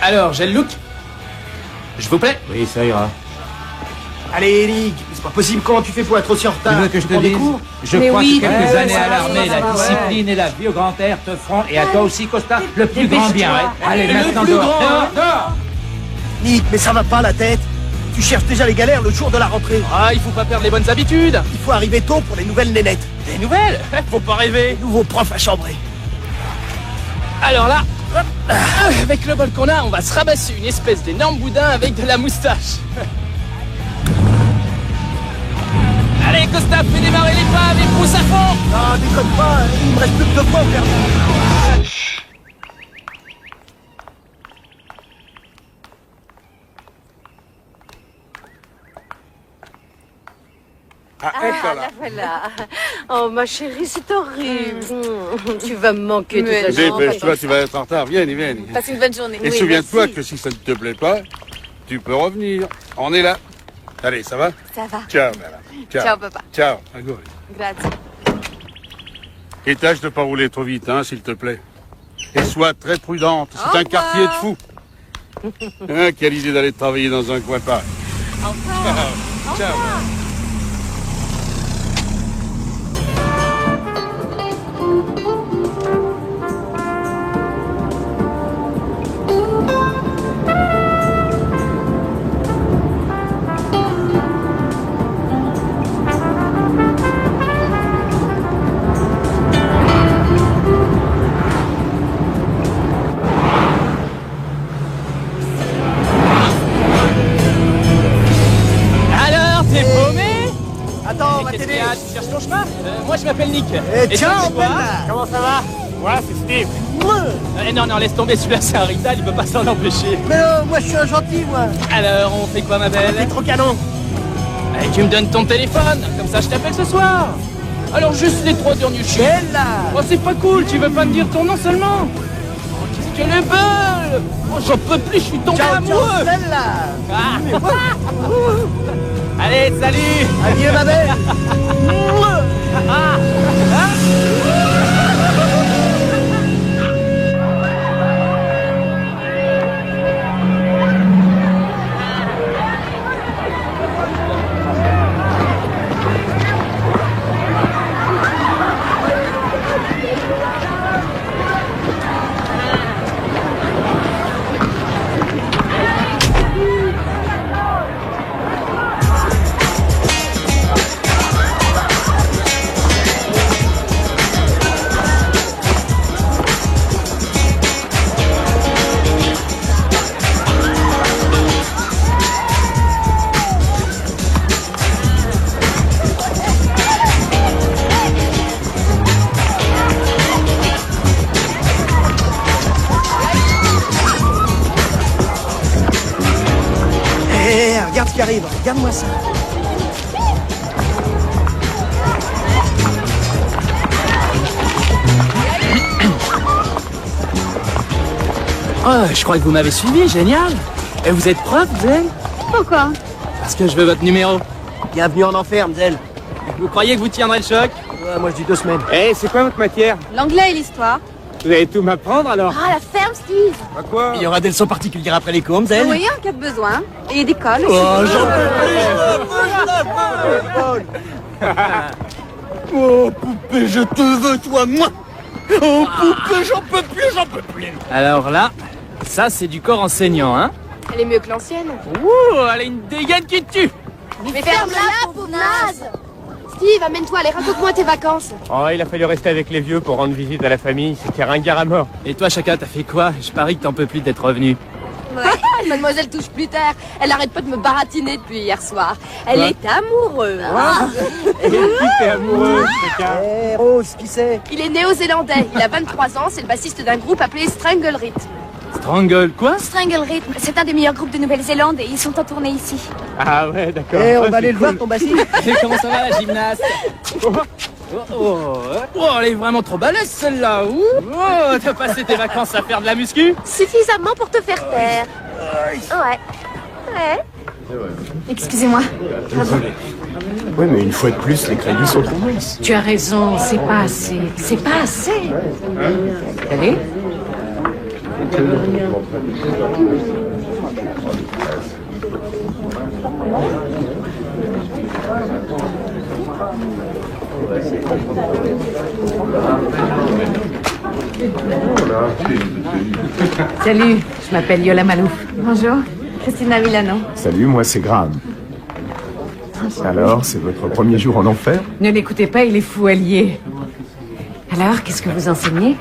Alors, j'ai le look? Je vous plaît? Oui, ça ira. Allez, Eric, c'est pas possible, comment tu fais pour être aussi en retard? Tu veux que je te dise? Je Mais crois oui, que quelques années à ça l'armée, va, la discipline et la vie au grand air te feront, et à toi aussi, Costa, le plus grand bien. Hein. Allez, Le maintenant plus dehors, grand, dehors, hein. dehors. Nick, mais ça va pas la tête. Tu cherches déjà les galères le jour de la rentrée. Ah, il faut pas perdre les bonnes habitudes. Il faut arriver tôt pour les nouvelles nénettes. Des nouvelles? Faut pas rêver. Nouveau prof à chambrer. Alors là, hop, avec le bol qu'on a, on va se rabasser une espèce d'énorme boudin avec de la moustache. Allez, Costa, fais démarrer l'épave et pousse à fond. Non, déconne pas, il me reste plus que 2 points à faire. Là, voilà. Oh, ma chérie, c'est horrible. Tu vas me manquer toute la journée. Dépêche-toi, tu vas être en retard. Viens. Passe une bonne journée. Et Oui, souviens-toi merci. que si ça ne te plaît pas, tu peux revenir. On est là. Allez, ça va? Ça va. Ciao, Bella. Ciao, papa. Ciao. Agour. Grazie. Et tâche de pas rouler trop vite, hein, s'il te plaît. Et sois très prudente. C'est Au un quartier de revoir. fous. Hein, quelle idée d'aller travailler dans un coin pareil. Au revoir. Ciao. Alors, t'es paumé? Attends, on va Qu'est-ce qu'il t'aider. y a? Tu cherches ton chemin? Moi, je m'appelle Nick. Et toi, ciao, c'est quoi? Bella. Comment ça va? Moi, c'est Steve. Non, laisse tomber, celui-là, c'est un rital, il peut pas s'en empêcher. Mais non, moi je suis un gentil, moi. Alors, on fait quoi, ma T'es belle? trop canon. Eh, tu me donnes ton téléphone, comme ça je t'appelle ce soir. Alors juste les 3 derniers chiffres. Bella. Oh, c'est pas cool, tu veux pas me dire ton nom seulement? Oh, qu'est-ce qu'elle est belle! Oh, j'en peux plus, je suis tombé Ciao, amoureux! Bella. Ah. Allez, salut! Adieu, ma belle. Regarde ce qui arrive, regarde-moi ça. Oh, je crois que vous m'avez suivi, génial! Et vous êtes prof, Zen? Pourquoi? Parce que je veux votre numéro. Bienvenue en enfer, Mzel. Vous croyez que vous tiendrez le choc? Ouais, moi je dis 2 semaines. Eh, c'est quoi votre matière? L'anglais et l'histoire. Vous allez tout m'apprendre alors? Ah, la ferme, Steve. À quoi? Il y aura des leçons particulières après les cours, Mzel. Oui, en cas de besoin. Et des cols. Oh, j'en peux plus. Oh, poupée, je te veux, toi, moi. Oh, poupée, j'en peux plus. Alors là, ça c'est du corps enseignant, hein? Elle est mieux que l'ancienne. Ouh, elle a une dégaine qui tue! Mais ferme-la, pauvre naze. Steve, amène-toi, allez, raconte-moi tes vacances. Oh, il a fallu rester avec les vieux pour rendre visite à la famille. C'était ringard à mort. Et toi, Chaka, t'as fait quoi? Je parie que t'en peux plus d'être revenu. Ouais. Mademoiselle touche plus terre. Elle arrête pas de me baratiner depuis hier soir. Elle est amoureuse. Et qui t'es amoureux, Chaka? Eh, Rose, qui c'est? Il est néo-zélandais. Il a 23 ans. C'est le bassiste d'un groupe appelé Strangle Rhythm. Strangle quoi? Strangle Rhythm, c'est un des meilleurs groupes de Nouvelle-Zélande et ils sont en tournée ici. Ah ouais, d'accord. Eh, on Ouais, va aller c'est le voir, cool. ton bassiste. Et comment ça va la gymnaste? Oh, elle est vraiment trop balèze celle-là. Oh, t'as passé tes vacances à faire de la muscu? Suffisamment pour te faire taire. Ouais. Excusez-moi. Ouais, mais une fois de plus, les crédits sont trop minces. Tu as raison, c'est pas assez. C'est pas assez. Allez. Salut, je m'appelle Yola Malouf. Bonjour, Christina Milano. Salut, moi c'est Graham. Alors, c'est votre premier jour en enfer? Ne l'écoutez pas, il est fou allié. Alors, qu'est-ce que vous enseignez?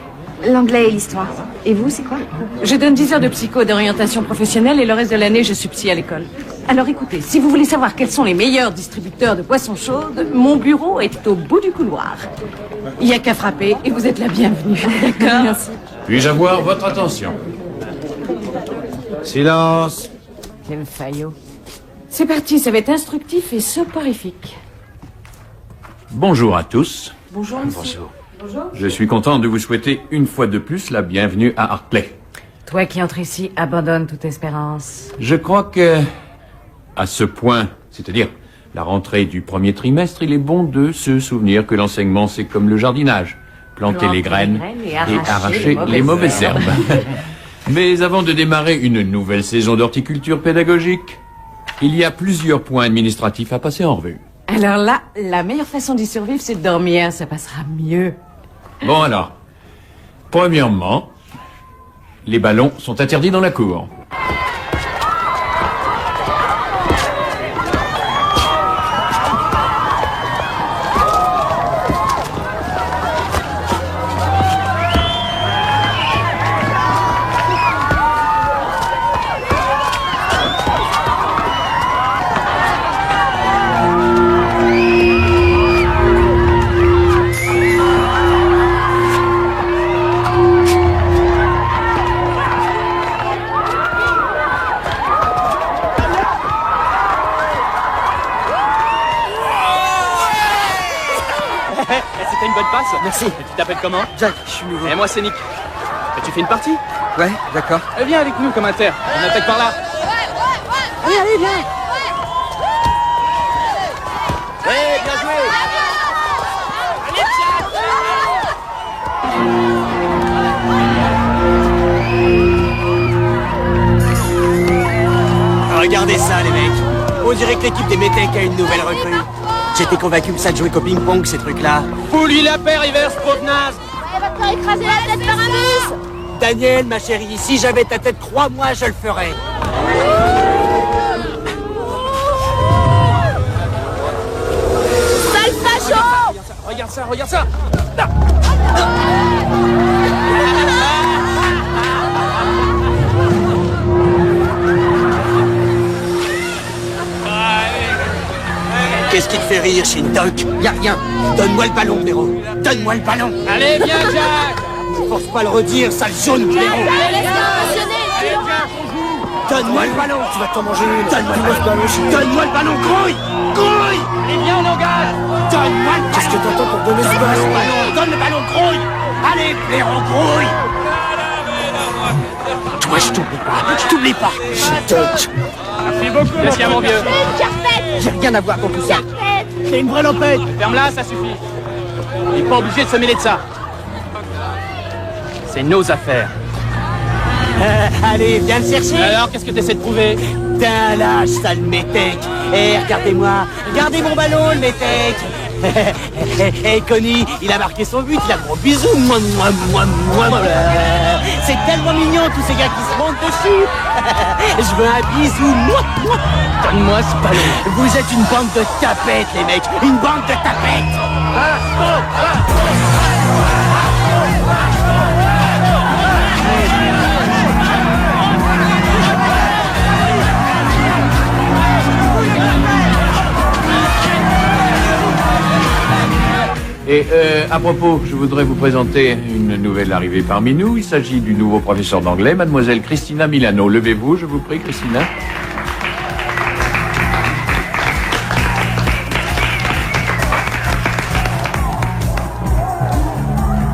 L'anglais et l'histoire. Et vous, c'est quoi? Je donne 10 heures de psycho d'orientation professionnelle et le reste de l'année, je suis psy à l'école. Alors écoutez, si vous voulez savoir quels sont les meilleurs distributeurs de boissons chaudes, mon bureau est au bout du couloir. Il n'y a qu'à frapper et vous êtes la bienvenue. D'accord? Merci. Puis-je avoir votre attention? Silence. Quel faillot. C'est parti, ça va être instructif et soporifique. Bonjour à tous. Bonjour, monsieur. Bonjour. Je suis content de vous souhaiter une fois de plus la bienvenue à Arclay. Toi qui entres ici, abandonne toute espérance. Je crois que, à ce point, c'est-à-dire la rentrée du premier trimestre, il est bon de se souvenir que l'enseignement, c'est comme le jardinage. Planter les graines et arracher les mauvaises herbes. Mais avant de démarrer une nouvelle saison d'horticulture pédagogique, il y a plusieurs points administratifs à passer en revue. Alors là, la meilleure façon d'y survivre, c'est de dormir, ça passera mieux. Bon alors, premièrement, les ballons sont interdits dans la cour. C'était une bonne passe. Merci. Et tu t'appelles comment? Jack, je suis nouveau. Et moi c'est Nick. Et tu fais une partie? Ouais, d'accord. Viens avec nous comme inter. On attaque par là. Allez, allez, viens. Ouais, bien joué. Regardez ça, les mecs. On dirait que l'équipe des métèques a une nouvelle recrue. J'étais convaincu que ça jouait qu'au ping-pong, ces trucs-là. Fous-lui la paire, Ivers, pauvre naze. Elle va te faire écraser la tête par un bus. Daniel, ma chérie, si j'avais ta tête, crois-moi, je le ferais. Sale facho. Regarde ça, regarde ça. Qu'est-ce qui te fait rire, Shintok? Y'a rien. Donne-moi le ballon, Blaireau. Donne-moi le ballon. Allez, viens, Jack. Force pas le redire, sale jaune, Blaireau. Donne-moi le ballon. Tu vas t'en manger une. Donne-moi le ballon. Donne-moi le ballon, grouille. Grouille. Allez, viens, on engage. Donne-moi le ballon. Qu'est-ce que t'entends pour donner ce ballon? Donne le ballon, grouille. Allez, Blaireau, grouille. Toi, je t'oublie pas. Je t'oublie pas. Shintok. Merci beaucoup. Qu'est-ce qu'il y a, mon vieux? J'ai rien à voir dans tout ça. C'est une vraie lopette. Ferme-la, ça suffit. Il n'est pas obligé de se mêler de ça. C'est nos affaires. Allez, viens le chercher. Alors, qu'est-ce que tu essaies de prouver? T'es un lâche, sale métèque. Eh, regardez-moi. Regardez mon ballon, le métèque. Eh, Connie, il a marqué son but. Il a gros bisou. Moi. C'est tellement mignon, tous ces gars qui se montent dessus. Je veux un bisou. Moi. Donne-moi ce ballon. Vous êtes une bande de tapettes, les mecs. Une bande de tapettes. Et à propos, je voudrais vous présenter une nouvelle arrivée parmi nous. Il s'agit du nouveau professeur d'anglais, mademoiselle Christina Milano. Levez-vous, je vous prie, Christina.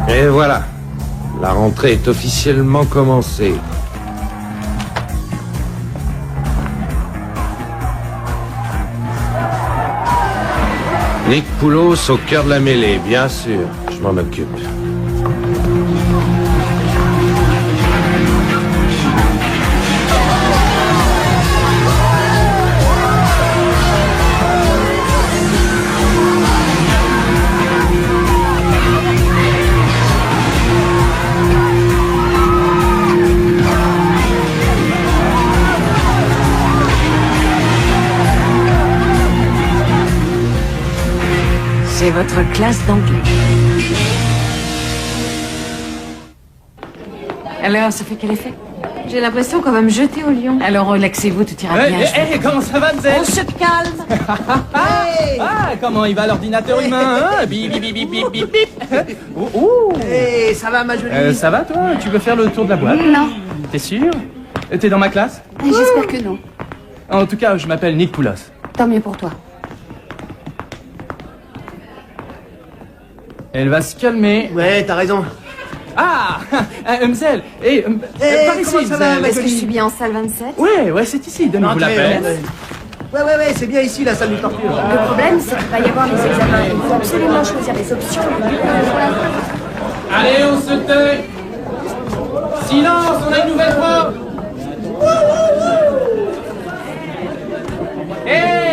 Et voilà, la rentrée est officiellement commencée. Nick Poulos au cœur de la mêlée, bien sûr, je m'en occupe. C'est votre classe d'anglais. Alors, ça fait quel effet? J'ai l'impression qu'on va me jeter au lion. Alors, relaxez-vous, tout ira bien. Comment ça va, Mzelle? On se calme. Ah, comment il va l'ordinateur humain, hein? Bip, bip, bip, bip, bip, bip. Oh, Hey, ça va, ma jolie? ça va, toi? Tu veux faire le tour de la boîte? Non. T'es sûr? T'es dans ma classe? J'espère que non. En tout cas, je m'appelle Nick Poulos. Tant mieux pour toi. Elle va se calmer. Ouais, t'as raison. Ah, Mzelle, par ici, comment ça va, Mzelle. Est-ce que je suis bien en salle 27? Ouais, c'est ici, donnez-vous la peine. Ouais, c'est bien ici, la salle du torture. Le problème, c'est qu'il va y avoir les examens. Il faut absolument choisir les options. Allez, on se tait. Silence, on a une nouvelle prof.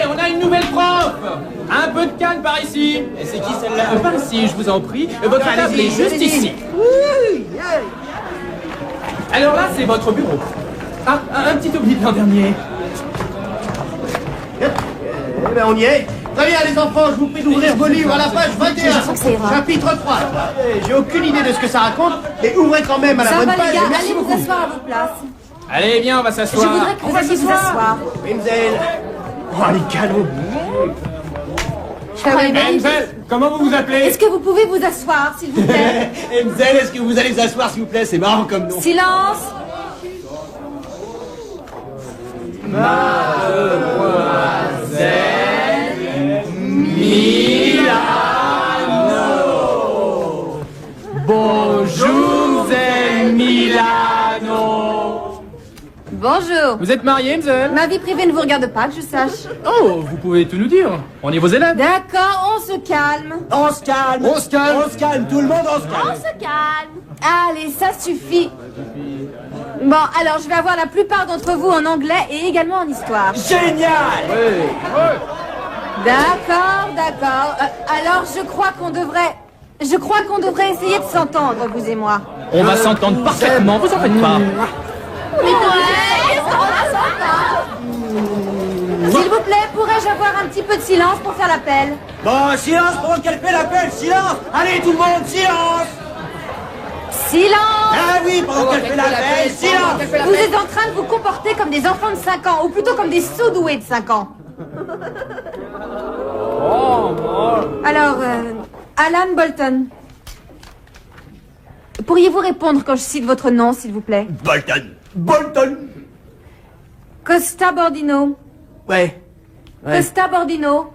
On a une nouvelle prof. Un peu de calme par ici. Et c'est qui celle-là? Par ici, je vous en prie. Votre table est juste ici. Alors là, c'est votre bureau. Ah, un petit oubli de l'an dernier. Eh ben, on y est. Très bien, les enfants, je vous prie d'ouvrir vos livres à la page 21. Je crois que ça ira. Chapitre 3. J'ai aucune idée de ce que ça raconte, mais ouvrez quand même à la Ça bonne va, page. les gars, Merci allez vous beaucoup. asseoir à votre place. Allez, viens, on va Je s'asseoir. voudrais que vous alliez vous asseoir. Mzelle. Oh, les canons. Mzelle, comment vous vous appelez? Est-ce que vous pouvez vous asseoir, s'il vous plaît? Mzelle, est-ce que vous allez vous asseoir, s'il vous plaît? C'est marrant comme nom. Silence. Bonjour, Mzelle Milano. Bonjour. Vous êtes mariée, Mzelle? Ma vie privée ne vous regarde pas, que je sache. Oh, vous pouvez tout nous dire. On est vos élèves. D'accord, on se calme. On se calme. On se calme. On se calme, tout le monde, on se calme. On se calme. Allez, ça suffit. Bon, alors je vais avoir la plupart d'entre vous en anglais et également en histoire. Génial. D'accord. Alors je crois qu'on devrait essayer de s'entendre, vous et moi. On va s'entendre parfaitement, vous en faites pas. S'il vous plaît, pourrais-je avoir un petit peu de silence pour faire l'appel? Bon, silence pendant qu'elle fait l'appel, silence. Allez, tout le monde, silence. Silence! Ah oui, pendant qu'elle fait l'appel, silence. Vous êtes en train de vous comporter comme des enfants de 5 ans, ou plutôt comme des sous-doués de 5 ans. Alors, Alan Bolton. Pourriez-vous répondre quand je cite votre nom, s'il vous plaît? Bolton. Costa Bordino. Ouais. Costa Bordino.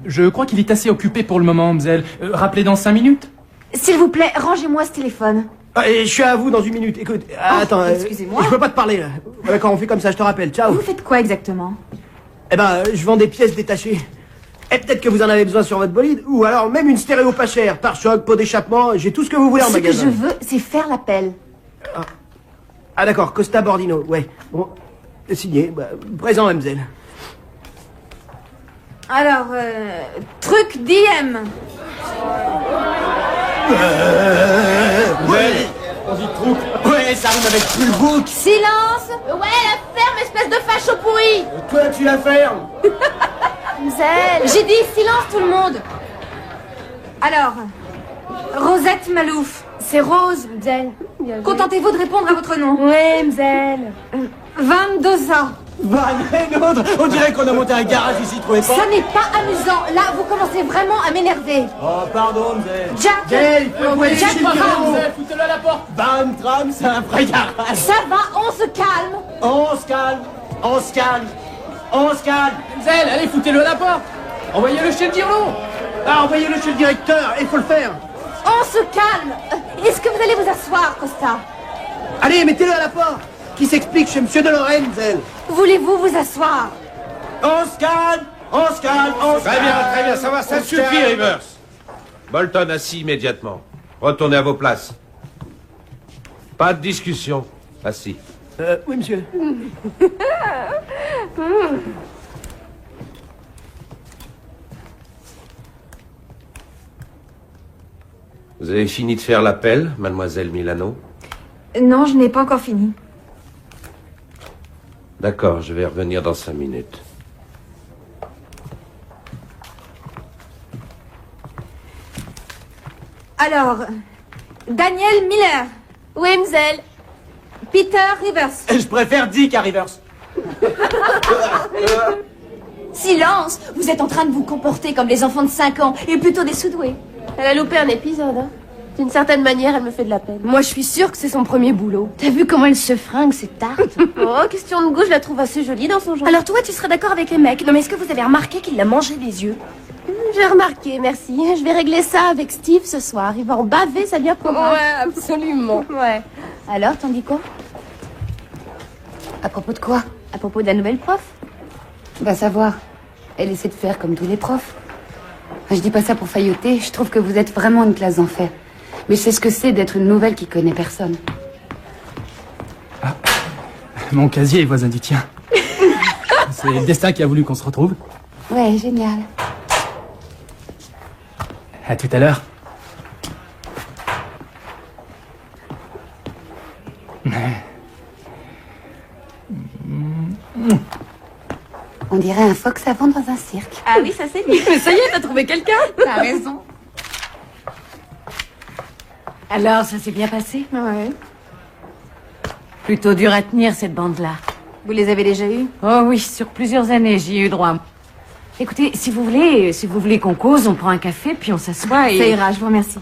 Je crois qu'il est assez occupé pour le moment, Mzelle. Rappelez dans 5 minutes. S'il vous plaît, rangez-moi ce téléphone. Je suis à vous dans 1 minute. Écoute, attends. excusez-moi. Je peux pas te parler, là. D'accord, on fait comme ça, je te rappelle. Ciao. Vous faites quoi exactement? Eh ben, je vends des pièces détachées. Et peut-être que vous en avez besoin sur votre bolide, ou alors même une stéréo pas chère, pare-choc, pot d'échappement, j'ai tout ce que vous voulez en Ce que magasin. je veux, c'est faire l'appel. Ah d'accord, Costa Bordino, ouais. Bon, signé, présent Mzelle. Alors, truc DM. On dit trou. Ouais, ça arrive avec tout le bouc. Silence. Ouais, la ferme, espèce de facho pourri. Toi, tu la fermes. Mzelle. J'ai dit silence tout le monde. Alors, Rosette Malouf. C'est Rose, Mzelle. Contentez-vous de répondre à votre nom. Ouais, Mzelle. Van Dosa. On dirait qu'on a monté un garage ici, trouvez pas? Ce n'est pas amusant. Là, vous commencez vraiment à m'énerver. Oh, pardon, Mzelle. Jack. Jack Brown. Foutez-le à la porte. Bam, tram, c'est un vrai garage. Ça va, on se calme. On se calme. On se calme. On se calme. Mzelle, allez, foutez-le à la porte. Envoyez-le chez le dirlo. Ah, envoyez-le chez le directeur, il faut le faire. On se calme. Est-ce que vous allez vous asseoir, Costa? Allez, mettez-le à la porte. Qui s'explique chez Monsieur de Lorraine, Mzelle. Voulez-vous vous asseoir? On se calme. On se calme. On se calme. Très bien, ça va, ça suffit, Rivers. Bolton assis immédiatement. Retournez à vos places. Pas de discussion. Assis. Oui, monsieur. Vous avez fini de faire l'appel, mademoiselle Milano? Non, je n'ai pas encore fini. D'accord, je vais revenir dans 5 minutes. Alors, Daniel Miller. Oui, Mzell. Peter Rivers. Je préfère Dick à Rivers. Silence! Vous êtes en train de vous comporter comme les enfants de 5 ans, et plutôt des sous-doués. Elle a loupé un épisode, hein. D'une certaine manière, elle me fait de la peine. Moi, je suis sûre que c'est son premier boulot. T'as vu comment elle se fringue, cette tarte? Oh, question de goût, je la trouve assez jolie dans son genre. Alors toi, tu serais d'accord avec les mecs. Non, mais est-ce que vous avez remarqué qu'il l'a mangé les yeux? J'ai remarqué, merci. Je vais régler ça avec Steve ce soir. Il va en baver, ça vient pour moi. Ouais, absolument. Ouais. Alors, t'en dis quoi? À propos de quoi? À propos de la nouvelle prof? Va savoir. Elle essaie de faire comme tous les profs. Je dis pas ça pour failloter, je trouve que vous êtes vraiment une classe d'enfer. Mais je sais ce que c'est d'être une nouvelle qui connaît personne. Ah, mon casier est voisin du tien. C'est le destin qui a voulu qu'on se retrouve. Ouais, génial. À tout à l'heure. On dirait un phoque savant dans un cirque. Ah oui, ça c'est bien. Mais ça y est, t'as trouvé quelqu'un. T'as raison. Alors, ça s'est bien passé? Ouais. Plutôt dur à tenir, cette bande-là. Vous les avez déjà eus? Oh oui, sur plusieurs années, j'y ai eu droit. Écoutez, si vous voulez qu'on cause, on prend un café, puis on s'assoit et... Ça ira, je vous remercie.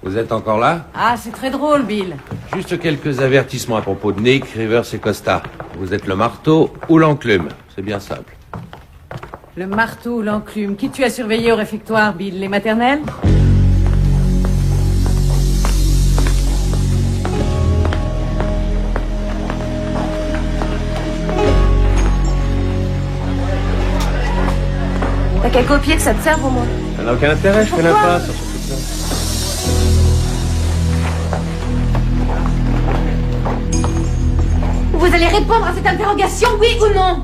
Vous êtes encore là? Ah, c'est très drôle, Bill. Juste quelques avertissements à propos de Nick, Rivers et Costa. Vous êtes le marteau ou l'enclume. C'est bien simple. Le marteau ou l'enclume. Qui tu as surveillé au réfectoire, Bill? Les maternelles? T'as qu'à copier que ça te serve au moins. Ça n'a aucun intérêt, je fais l'impasse sur ce truc-là. Vous allez répondre à cette interrogation, oui ou non?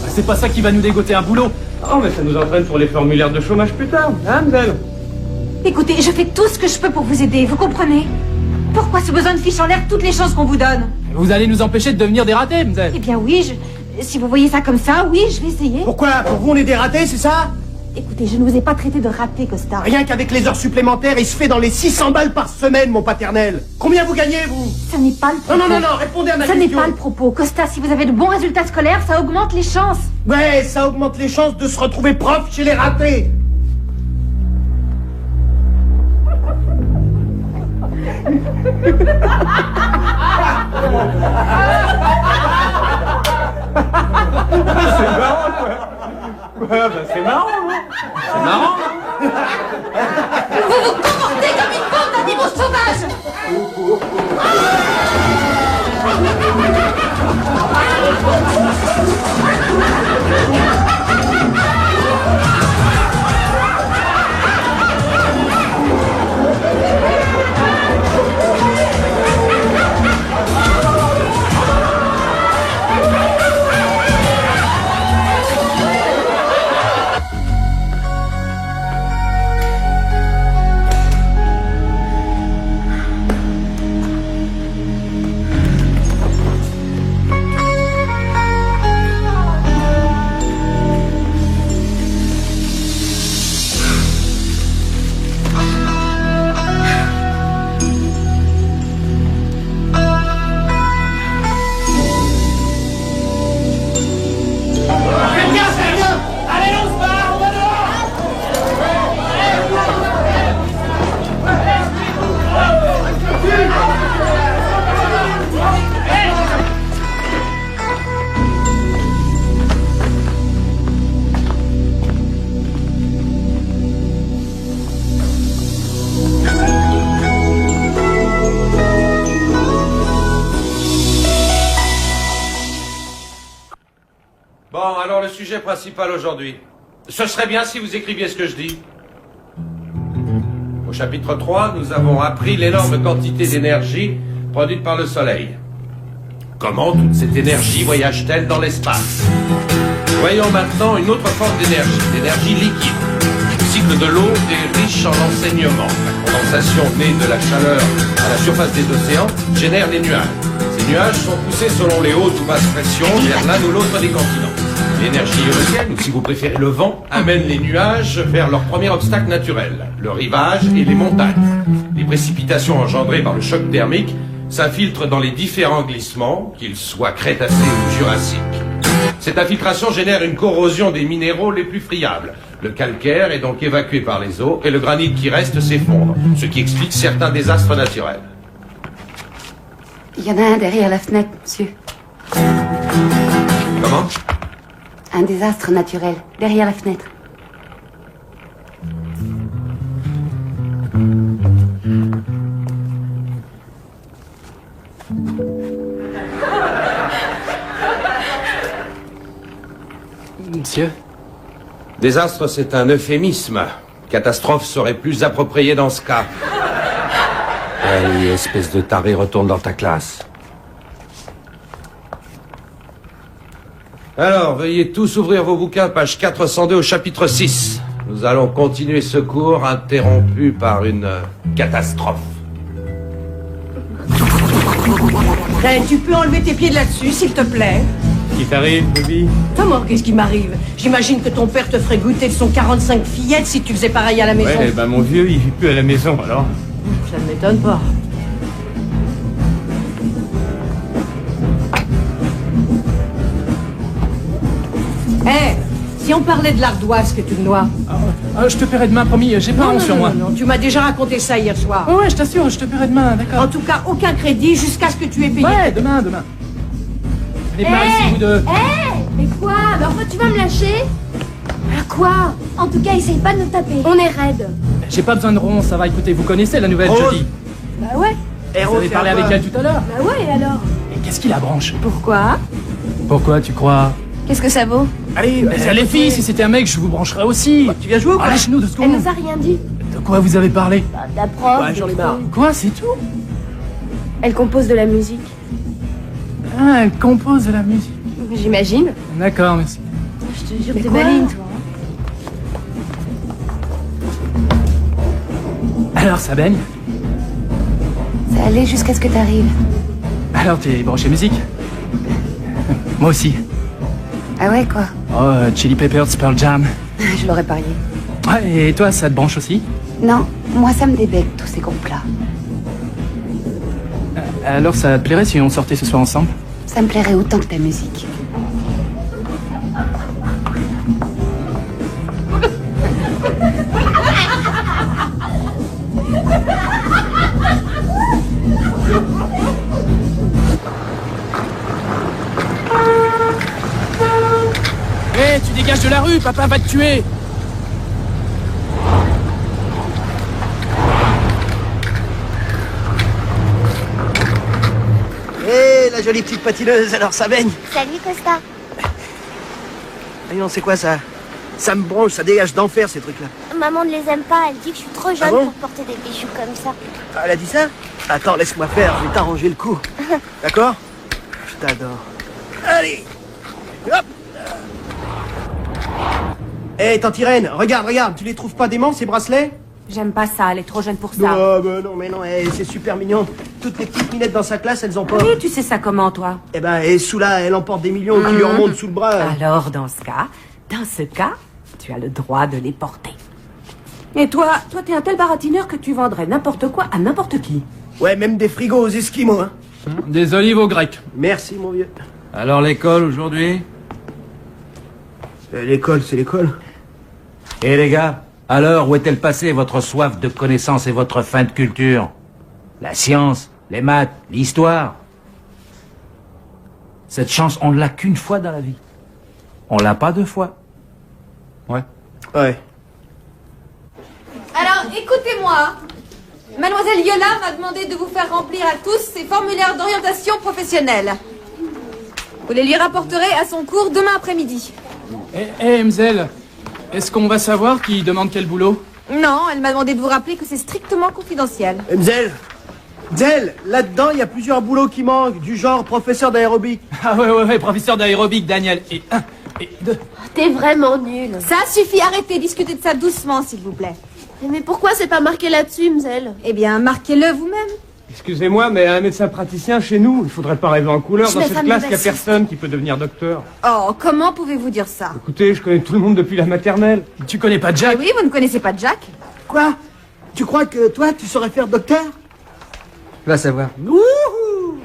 C'est pas ça qui va nous dégoter un boulot. Oh, mais ça nous entraîne pour les formulaires de chômage plus tard, hein, Mzell? Écoutez, je fais tout ce que je peux pour vous aider, vous comprenez? Pourquoi ce besoin de fiche en l'air toutes les chances qu'on vous donne? Vous allez nous empêcher de devenir des ratés, Mzell. Eh bien oui, si vous voyez ça comme ça, oui, je vais essayer. Pourquoi? Pour vous, on est des ratés, c'est ça? Écoutez, je ne vous ai pas traité de raté, Costa. Rien qu'avec les heures supplémentaires, il se fait dans les 600 balles par semaine, mon paternel. Combien vous gagnez, vous? Ça n'est pas le propos. Non, répondez à ma Ça question. n'est pas le propos. Costa, si vous avez de bons résultats scolaires, ça augmente les chances. Ouais, ça augmente les chances de se retrouver prof chez les ratés. C'est marrant, non? C'est marrant. Vous vous comportez comme une bande d'animaux sauvages. Bon, alors le sujet principal aujourd'hui. Ce serait bien si vous écriviez ce que je dis. Au chapitre 3, nous avons appris l'énorme quantité d'énergie produite par le Soleil. Comment toute cette énergie voyage-t-elle dans l'espace? Voyons maintenant une autre forme d'énergie, l'énergie liquide. Le cycle de l'eau est riche en enseignements. La condensation née de la chaleur à la surface des océans génère des nuages. Ces nuages sont poussés selon les hautes ou basses pressions vers l'un ou l'autre des continents. L'énergie éolienne, ou si vous préférez le vent, amène les nuages vers leur premier obstacle naturel, le rivage et les montagnes. Les précipitations engendrées par le choc thermique s'infiltrent dans les différents glissements, qu'ils soient crétacés ou jurassiques. Cette infiltration génère une corrosion des minéraux les plus friables. Le calcaire est donc évacué par les eaux et le granit qui reste s'effondre, ce qui explique certains désastres naturels. Il y en a un derrière la fenêtre, monsieur. Comment? Un désastre naturel, derrière la fenêtre. Monsieur? Désastre, c'est un euphémisme. Catastrophe serait plus approprié dans ce cas. Allez, espèce de taré, retourne dans ta classe. Alors, veuillez tous ouvrir vos bouquins, page 402 au chapitre 6. Nous allons continuer ce cours interrompu par une catastrophe. Tu peux enlever tes pieds de là-dessus, s'il te plaît? Qui t'arrive, Bobby? Comment, qu'est-ce qui m'arrive? J'imagine que ton père te ferait goûter de son 45 fillettes si tu faisais pareil à la maison. Ouais, bah mon vieux, il vit plus à la maison, alors. Ça ne m'étonne pas. Si on parlait de l'ardoise que tu me dois. Je te paierai demain, promis, j'ai pas honte sur moi. Non, tu m'as déjà raconté ça hier soir. Ouais, je t'assure, je te paierai demain, d'accord. En tout cas, aucun crédit jusqu'à ce que tu aies payé. Ouais, demain. Venez par ici, vous deux. Mais quoi? Mais enfin, tu vas me lâcher? Quoi? En tout cas, essaye pas de nous taper. On est raides. J'ai pas besoin de rond, ça va, écoutez, vous connaissez la nouvelle Jodie? Bah ouais. Vous avez parlé avec elle tout à l'heure? Bah ouais, et alors? Et qu'est-ce qui la branche? Pourquoi? Pourquoi, tu crois? Qu'est-ce que ça vaut? Allez, les filles, si c'était un mec, je vous brancherais aussi. Tu viens jouer ou quoi? Lâche-nous 2 Elle secondes. nous a rien dit. De quoi vous avez parlé? Bah, de la prof. Ouais, j'en ai marre. Quoi, c'est tout? Elle compose de la musique. Ah, elle compose de la musique. J'imagine. D'accord, merci. Je te jure, t'es maligne, toi. Alors, ça baigne? Ça allait jusqu'à ce que t'arrives. Alors, t'es branché musique? Moi aussi. Ah ouais, quoi? Oh, Chili Peppers, Pearl Jam. Je l'aurais parié. Ouais, et toi, ça te branche aussi? Non, moi ça me débecte, tous ces groupes-là. Alors, ça te plairait si on sortait ce soir ensemble? Ça me plairait autant que ta musique. Tu dégages de la rue, papa va te tuer. La jolie petite patineuse, alors ça baigne. Salut, Costa. Ah non, c'est quoi ça? Ça me branche, ça dégage d'enfer ces trucs-là. Maman ne les aime pas, elle dit que je suis trop jeune Ah bon pour porter des bijoux comme ça. Ah, elle a dit ça? Attends, laisse-moi faire, je vais t'arranger le coup. D'accord? Je t'adore. Allez! Hop! Hé, tante Irène, regarde, tu les trouves pas déments ces bracelets? J'aime pas ça, elle est trop jeune pour ça. Non, mais non, c'est super mignon. Toutes les petites minettes dans sa classe, elles en portent. Oui, tu sais ça comment, toi? Eh ben, et sous là, elle en porte des millions qui lui remontent sous le bras. Alors, dans ce cas, tu as le droit de les porter. Et toi, t'es un tel baratineur que tu vendrais n'importe quoi à n'importe qui. Ouais, même des frigos aux Esquimaux, hein. Des olives au grec. Merci, mon vieux. Alors l'école aujourd'hui? L'école, c'est l'école. Et les gars, alors où est-elle passée votre soif de connaissance et votre faim de culture? La science, les maths, l'histoire? Cette chance, on ne l'a qu'une fois dans la vie. On l'a pas 2 fois. Ouais. Ouais. Alors, écoutez-moi. Mademoiselle Yola m'a demandé de vous faire remplir à tous ces formulaires d'orientation professionnelle. Vous les lui rapporterez à son cours demain après-midi. Mzel, est-ce qu'on va savoir qui demande quel boulot? Non, elle m'a demandé de vous rappeler que c'est strictement confidentiel. Mzel, là-dedans, il y a plusieurs boulots qui manquent, du genre professeur d'aérobic. Ah ouais, professeur d'aérobic, Daniel. Et 1, et 2. T'es vraiment nul. Ça suffit, arrêtez, discutez de ça doucement, s'il vous plaît. Mais pourquoi c'est pas marqué là-dessus, Mzel? Eh bien, marquez-le vous-même. Excusez-moi, mais un médecin praticien chez nous, il faudrait pas rêver en couleur. Je Dans mets cette femme classe, de il n'y a bassiste. personne qui peut devenir docteur. Oh, comment pouvez-vous dire ça? Écoutez, je connais tout le monde depuis la maternelle. Tu connais pas Jack? Eh oui, vous ne connaissez pas Jack? Quoi? Tu crois que toi, tu saurais faire docteur? Va savoir. Wouhou!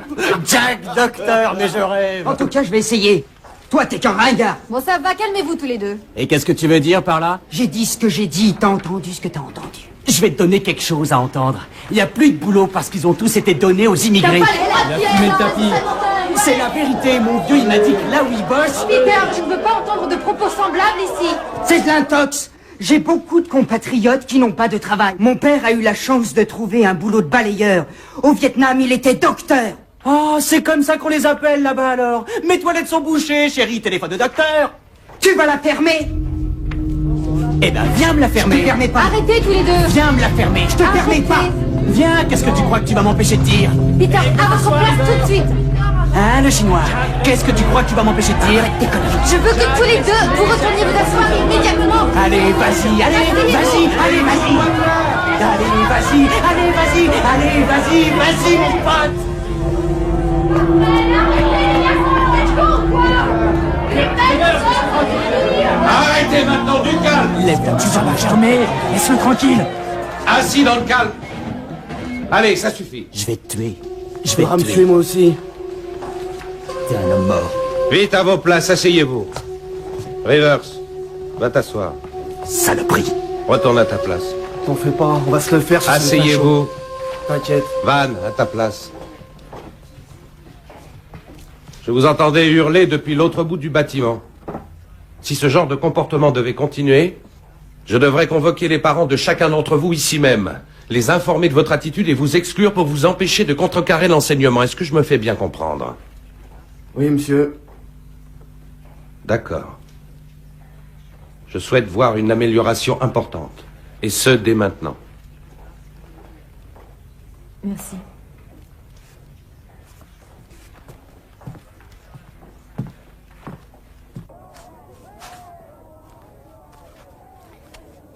Jack, docteur, mais je rêve. En tout cas, je vais essayer. Toi, t'es qu'un ringard. Bon, ça va, calmez-vous tous les deux. Et qu'est-ce que tu veux dire par là? J'ai dit ce que j'ai dit, t'as entendu ce que t'as entendu. Je vais te donner quelque chose à entendre. Il n'y a plus de boulot parce qu'ils ont tous été donnés aux immigrés. C'est la vérité, mon vieux, il m'a dit que là où il bosse... Peter, je ne veux pas entendre de propos semblables ici. C'est de l'intox. J'ai beaucoup de compatriotes qui n'ont pas de travail. Mon père a eu la chance de trouver un boulot de balayeur. Au Vietnam, il était docteur. Oh, c'est comme ça qu'on les appelle là-bas alors. Mes toilettes sont bouchées, chérie, téléphone de docteur. Tu vas la fermer. Eh ben, viens me la Je fermer. te permets pas. Arrêtez tous les deux. Viens me la fermer. Je te permets pas. Viens, qu'est-ce que tu crois que tu vas m'empêcher de dire? Peter, à votre place tout de suite. Hein, le chinois? Qu'est-ce que tu crois que tu vas m'empêcher de dire? Arrête tes conneries. Je veux que tous les deux, vous retourniez vous asseoir immédiatement. Allez, vas-y, allez, vas-y, allez, vas-y. Allez, vas-y, allez, vas-y, allez, vas-y, vas-y, mon pote. Arrêtez maintenant, du calme. Lève-toi, tu vas la fermer. Laisse-le tranquille. Assis dans le calme. Allez, ça suffit. Je vais te tuer. Je vais te tuer, moi aussi. T'es un homme mort. Vite à vos places, asseyez-vous. Rivers, va t'asseoir. Saloperie. Retourne à ta place. T'en fais pas, on va se le faire. si c'est pas chaud. Asseyez-vous. T'inquiète. Van, à ta place. Je vous entendais hurler depuis l'autre bout du bâtiment. Si ce genre de comportement devait continuer, je devrais convoquer les parents de chacun d'entre vous ici même, les informer de votre attitude et vous exclure pour vous empêcher de contrecarrer l'enseignement. Est-ce que je me fais bien comprendre? Oui, monsieur. D'accord. Je souhaite voir une amélioration importante. Et ce, dès maintenant. Merci.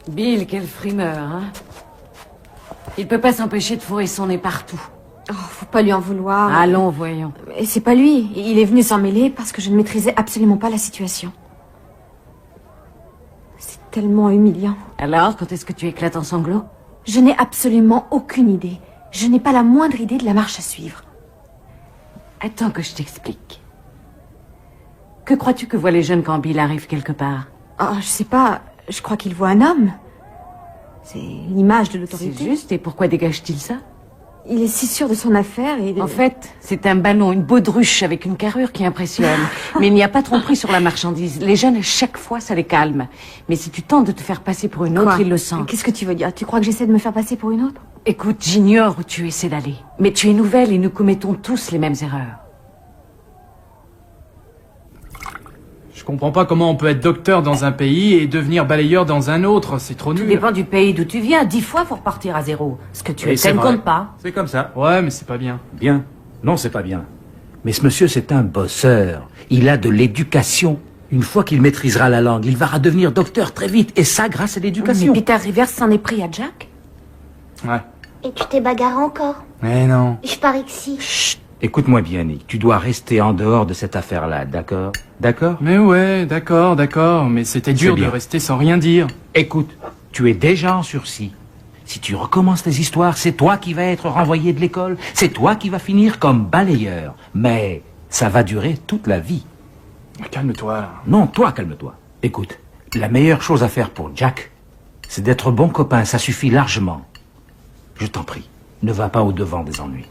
Bill, quel frimeur, hein? Il peut pas s'empêcher de fourrer son nez partout. Oh, faut pas lui en vouloir. Allons, voyons. Et c'est pas lui. Il est venu s'en mêler parce que je ne maîtrisais absolument pas la situation. C'est tellement humiliant. Alors, quand est-ce que tu éclates en sanglots? Je n'ai absolument aucune idée. Je n'ai pas la moindre idée de la marche à suivre. Attends que je t'explique. Que crois-tu que voient les jeunes quand Bill arrive quelque part? Oh, je sais pas. Je crois qu'il voit un homme. C'est l'image de l'autorité. C'est juste, et pourquoi dégage-t-il ça? Il est si sûr de son affaire et... En fait, c'est un ballon, une baudruche avec une carrure qui impressionne. Mais il n'y a pas tromperie sur la marchandise. Les jeunes, à chaque fois, ça les calme. Mais si tu tentes de te faire passer pour une autre, Quoi? ils le sentent. Qu'est-ce que tu veux dire? Tu crois que j'essaie de me faire passer pour une autre? Écoute, j'ignore où tu essaies d'aller. Mais tu es nouvelle et nous commettons tous les mêmes erreurs. Je comprends pas comment on peut être docteur dans un pays et devenir balayeur dans un autre, c'est trop Tout nul. dépend du pays d'où tu viens. 10 fois, faut repartir à zéro. Ce que tu Oui, es, c'est ça ne vrai. compte pas. C'est comme ça. Ouais, mais c'est pas bien. Bien. Non, c'est pas bien. Mais ce monsieur, c'est un bosseur. Il a de l'éducation. Une fois qu'il maîtrisera la langue, il va devenir docteur très vite. Et ça, grâce à Mais l'éducation. Peter Rivers s'en est pris à Jack? Ouais. Et tu t'es bagarré encore? Mais non. Je parie que si. Écoute-moi bien, Nick. Tu dois rester en dehors de cette affaire-là, d'accord? D'accord? Mais ouais, d'accord, mais c'était dur de bien. rester sans rien dire. Écoute, tu es déjà en sursis. Si tu recommences tes histoires, c'est toi qui vas être renvoyé de l'école. C'est toi qui vas finir comme balayeur. Mais ça va durer toute la vie. Calme-toi, là. Non, toi, calme-toi. Écoute, la meilleure chose à faire pour Jack, c'est d'être bon copain. Ça suffit largement. Je t'en prie, ne va pas au-devant des ennuis.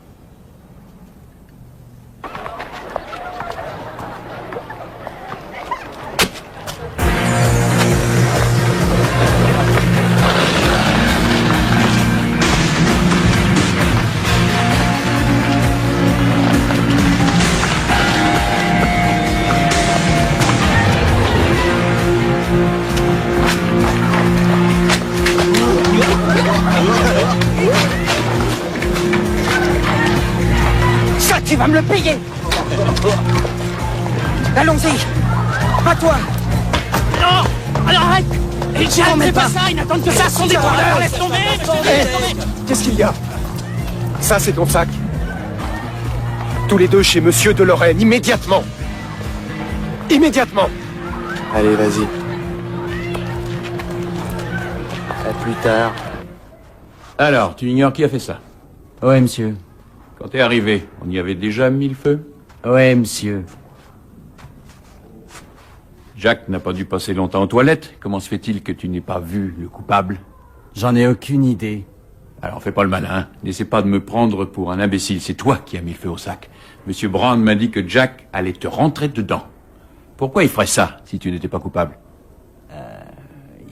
Ça, tu vas me le payer. Allons-y. Pas toi. Non! Alors arrête! Et Jack, fais pas ça! Ils n'attendent que ça! Ce sont des voleurs! Laisse tomber! Qu'est-ce qu'il y a? Ça, c'est ton sac. Tous les deux chez Monsieur de Lorraine, immédiatement. Immédiatement. Allez, vas-y. À plus tard. Alors, tu ignores qui a fait ça? Ouais, monsieur. Quand t'es arrivé, on y avait déjà mis le feu? Ouais, monsieur. Jack n'a pas dû passer longtemps aux toilettes. Comment se fait-il que tu n'aies pas vu le coupable? J'en ai aucune idée. Alors fais pas le malin. N'essaie pas de me prendre pour un imbécile. C'est toi qui as mis le feu au sac. Monsieur Brown m'a dit que Jack allait te rentrer dedans. Pourquoi il ferait ça si tu n'étais pas coupable?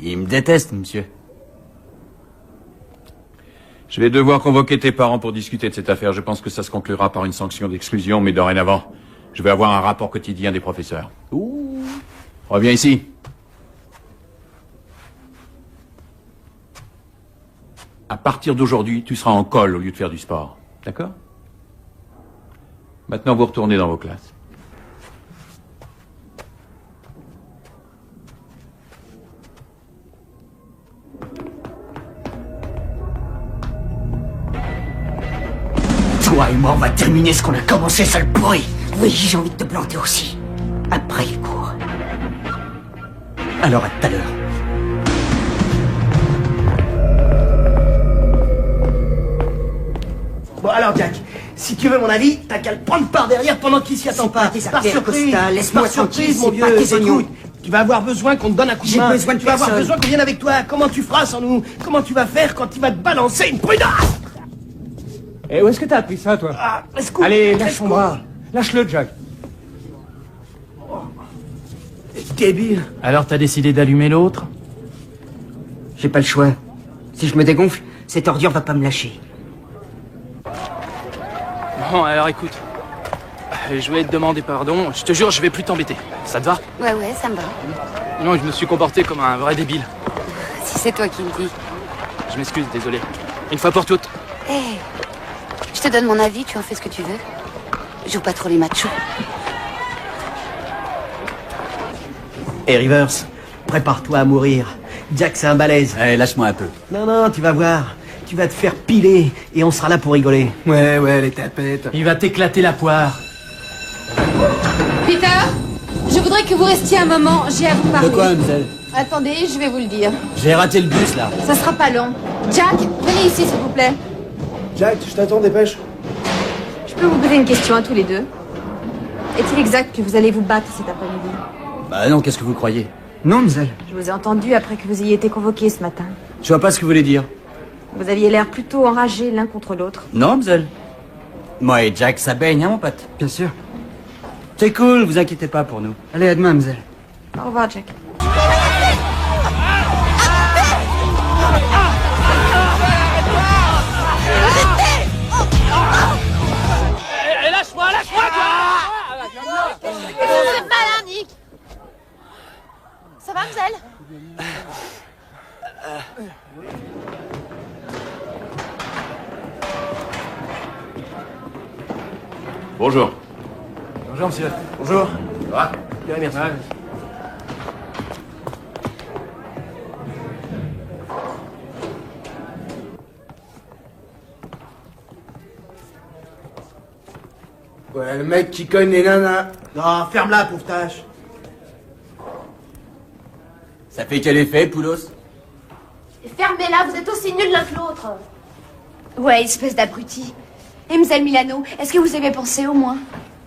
Il me déteste, monsieur. Je vais devoir convoquer tes parents pour discuter de cette affaire. Je pense que ça se conclura par une sanction d'exclusion, mais dorénavant, je vais avoir un rapport quotidien des professeurs. Ouh. Reviens ici. À partir d'aujourd'hui, tu seras en colle au lieu de faire du sport. D'accord? Maintenant, vous retournez dans vos classes. Toi et moi, on va terminer ce qu'on a commencé, sale pourri. Oui, j'ai envie de te planter aussi. Après le cours. Alors à tout à l'heure. Bon alors Jack, si tu veux mon avis, t'as qu'à le prendre par derrière pendant qu'il s'y attend pas. Par surprise, laisse-moi par surprise, tranquille, mon c'est pas vieux. tes oignons. Écoute, tu vas avoir besoin qu'on te donne un coup de J'ai main. besoin de tu vas avoir personne. besoin qu'on vienne avec toi. Comment tu feras sans nous? Comment tu vas faire quand il va te balancer une prudasse? Et où est-ce que t'as appris ça, toi? Ah, escoute, Allez, lâche escoute. ton bras. Lâche-le, Jack. Débile. Alors t'as décidé d'allumer l'autre? J'ai pas le choix. Si je me dégonfle, cette ordure va pas me lâcher. Bon, alors écoute. Je vais te demander pardon. Je te jure, je vais plus t'embêter. Ça te va? Ouais, ça me va. Non, je me suis comporté comme un vrai débile. Si c'est toi qui le dis. Je m'excuse, désolé. Une fois pour toutes. Hé, je te donne mon avis, tu en fais ce que tu veux. Joue pas trop les machos. Et Rivers, prépare-toi à mourir. Jack, c'est un balèze. Allez, lâche-moi un peu. Non, tu vas voir. Tu vas te faire piler et on sera là pour rigoler. Ouais, les tapettes. Il va t'éclater la poire. Peter, je voudrais que vous restiez un moment, j'ai à vous parler. De quoi, mademoiselle? Attendez, je vais vous le dire. J'ai raté le bus, là. Ça sera pas long. Jack, venez ici, s'il vous plaît. Jack, je t'attends, dépêche. Je peux vous poser une question à tous les deux. Est-il exact que vous allez vous battre cet après-midi? Bah non, qu'est-ce que vous croyez? Non, mademoiselle. Je vous ai entendu après que vous ayez été convoqués ce matin. Je vois pas ce que vous voulez dire. Vous aviez l'air plutôt enragés l'un contre l'autre. Non, mademoiselle. Moi et Jack, ça baigne, hein, mon pote? Bien sûr. C'est cool, vous inquiétez pas pour nous. Allez, à demain, mademoiselle. Au revoir, Jack. Lâche-moi, C'est malin, Nick. Ça va, Mzelle? Bonjour. Bonjour, monsieur. Bonjour. Ça va? Bien, merci. Ouais, le mec qui cogne les nanas. Non, ferme-la, pauvre tâche. Ça fait quel effet, Poulos? Fermez-la, vous êtes aussi nuls l'un que l'autre. Ouais, espèce d'abruti. Et Mzelle Milano, est-ce que vous avez pensé au moins?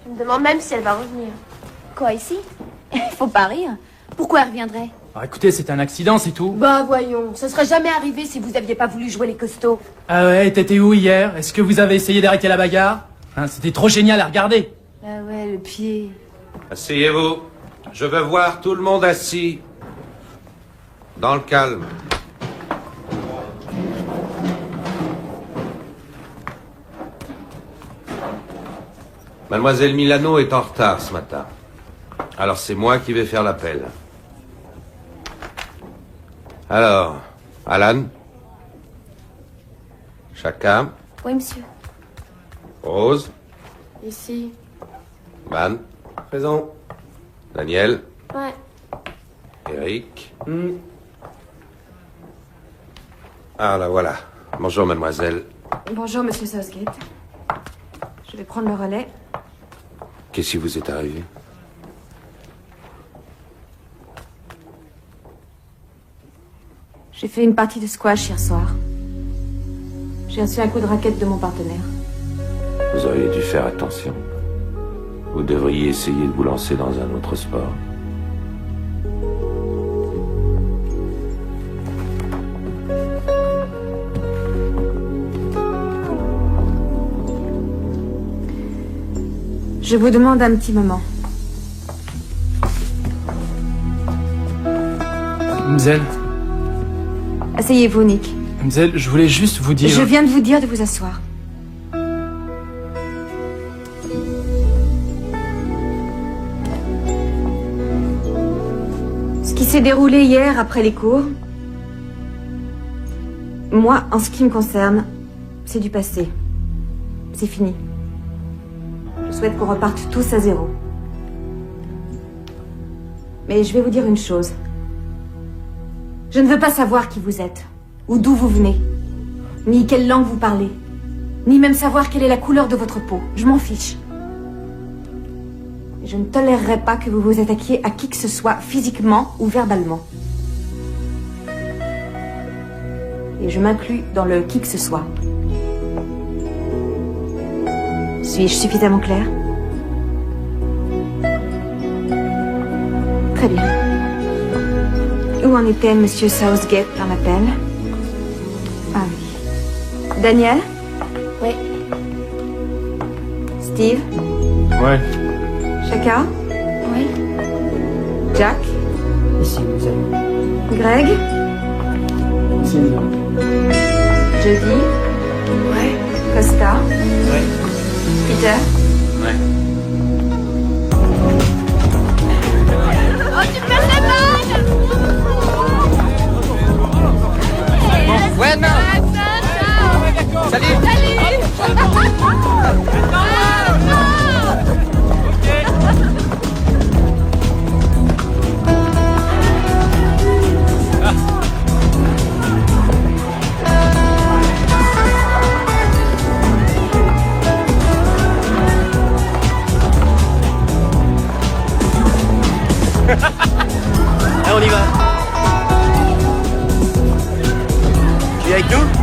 Je me demande même si elle va revenir. Quoi, ici? Faut pas rire. Pourquoi elle reviendrait? Ah, écoutez, c'est un accident, c'est tout. Bah voyons, ça serait jamais arrivé si vous aviez pas voulu jouer les costauds. Ah ouais, t'étais où hier? Est-ce que vous avez essayé d'arrêter la bagarre? Hein, c'était trop génial à regarder. Ah ouais, le pied. Asseyez-vous. Je veux voir tout le monde assis. Dans le calme. Mademoiselle Milano est en retard ce matin. Alors c'est moi qui vais faire l'appel. Alors, Alan? Chacun? Oui, monsieur. Rose? Ici. Van? Présent. Daniel? Ouais. Eric? Ah, là voilà. Bonjour, mademoiselle. Bonjour, monsieur Southgate. Je vais prendre le relais. Qu'est-ce qui vous est arrivé? J'ai fait une partie de squash hier soir. J'ai reçu un coup de raquette de mon partenaire. Vous auriez dû faire attention. Vous devriez essayer de vous lancer dans un autre sport. Je vous demande un petit moment. Mzelle, Asseyez-vous, Nick. Mzelle, je voulais juste vous dire... Je viens de vous dire de vous asseoir. Ce qui s'est déroulé hier après les cours, moi, en ce qui me concerne, c'est du passé. C'est fini. Je souhaite qu'on reparte tous à zéro. Mais je vais vous dire une chose. Je ne veux pas savoir qui vous êtes, ou d'où vous venez, ni quelle langue vous parlez, ni même savoir quelle est la couleur de votre peau. Je m'en fiche. Je ne tolérerai pas que vous vous attaquiez à qui que ce soit, physiquement ou verbalement. Et je m'inclus dans le qui que ce soit. Suis-je suffisamment claire? Très bien. Où en était Monsieur Southgate par l'appel? Ah oui. Daniel? Oui. Steve? Ouais. Chaka? Oui. Jack? Ici, vous avez. Greg? Ici, vous avez. Jody? Ouais. Costa? Ouais. Peter? Ouais. Oh, tu perds la balle! Ouais, non. Salut. Allez, on y va. Tu es avec nous?